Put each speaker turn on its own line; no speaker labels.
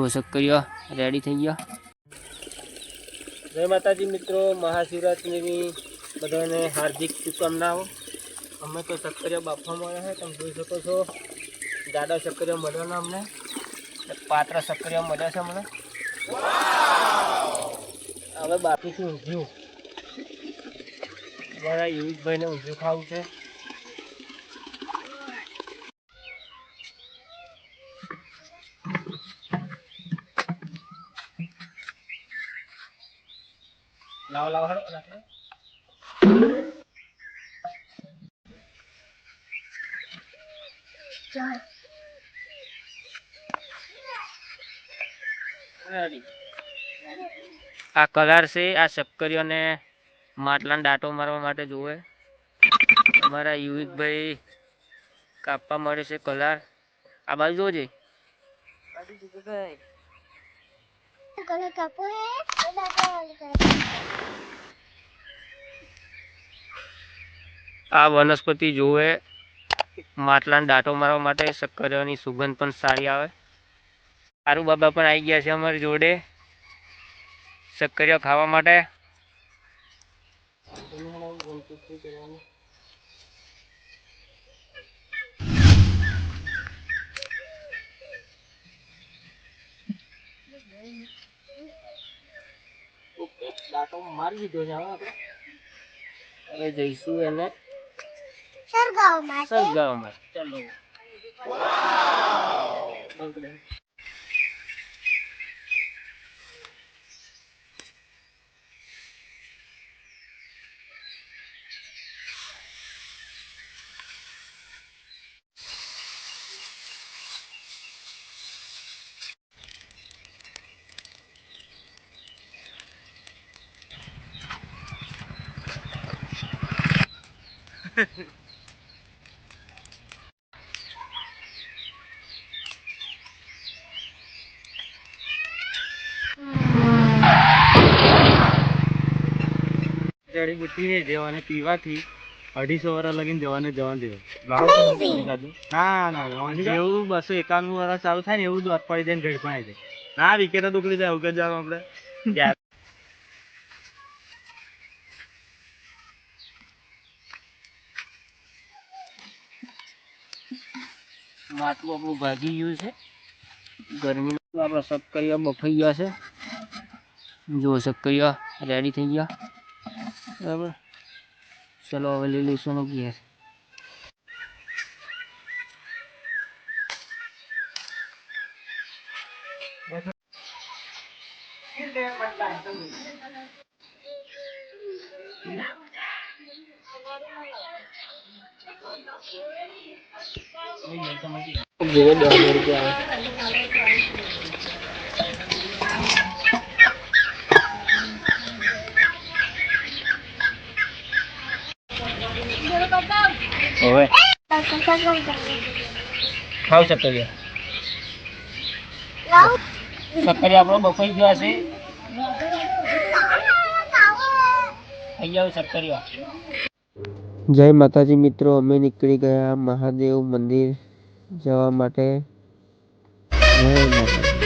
જો શક્કરિયા રેડી થઈ ગયા। જય માતાજી મિત્રો, મહાશિવરાત્રિની બધાને હાર્દિક શુભકામનાઓ। અમે તો શક્કરિયા બાફવા મળ્યા છે, તમે જોઈ શકો છો। જાડા શક્કરિયા મળ્યા અમને, પાતળા શક્કરિયા મળ્યા છે અમને। હવે બાકીથી ઊંધિયું, મારા યુવિકભાઈને ઊંધિયું ખાવું છે। લાવો લાવો હળો આ કલર છે, આ શક્કરિયાને માટલાને દાંટો મારવા માટે જોવે। અમારા યુવિકભાઈ કાપવા મળે છે કલર। આ બાજુ જોજે, આ વનસ્પતિ જોવે માટલાને દાંટો મારવા માટે। શક્કરિયાની સુગંધ પણ સારી આવે। સારું બાબા પણ આવી ગયા છે અમારી જોડે શક્કરિયા ખાવા માટે। દાંટો મારી દીધો છે, હવે જઈશું એને સરગાવમાં। ચાલો જડીબુટ્ટી ને દેવાને પીવાથી 250 વર્ષ લગીને જવાને જવા દેવો। ના ના જેવું 291 વર્ષ ચાલુ થાય ને એવું જ વાત પડી જાય ને ઘડી પણ આવી જાય। ના વિકેટ દુકડી જાય ઉગર જાવ આપણે માટલું આપણું ભાગી ગયું છે। ગરમી આપણા શક્કરિયા બફાઈ ગયા છે। જો શક્કરિયા રેડી થઈ ગયા, બરાબર। ચલો હવે લઈ લઈશું ઘેર। હવે ખાવ શક્કરિયા, શક્કરિયા આપણો બફાઈ ગયા છે। થઈ જાવ શક્કરિયા। જય માતાજી મિત્રો, અમે નીકળી ગયા મહાદેવ મંદિર જવા માટે। જય માતાજી।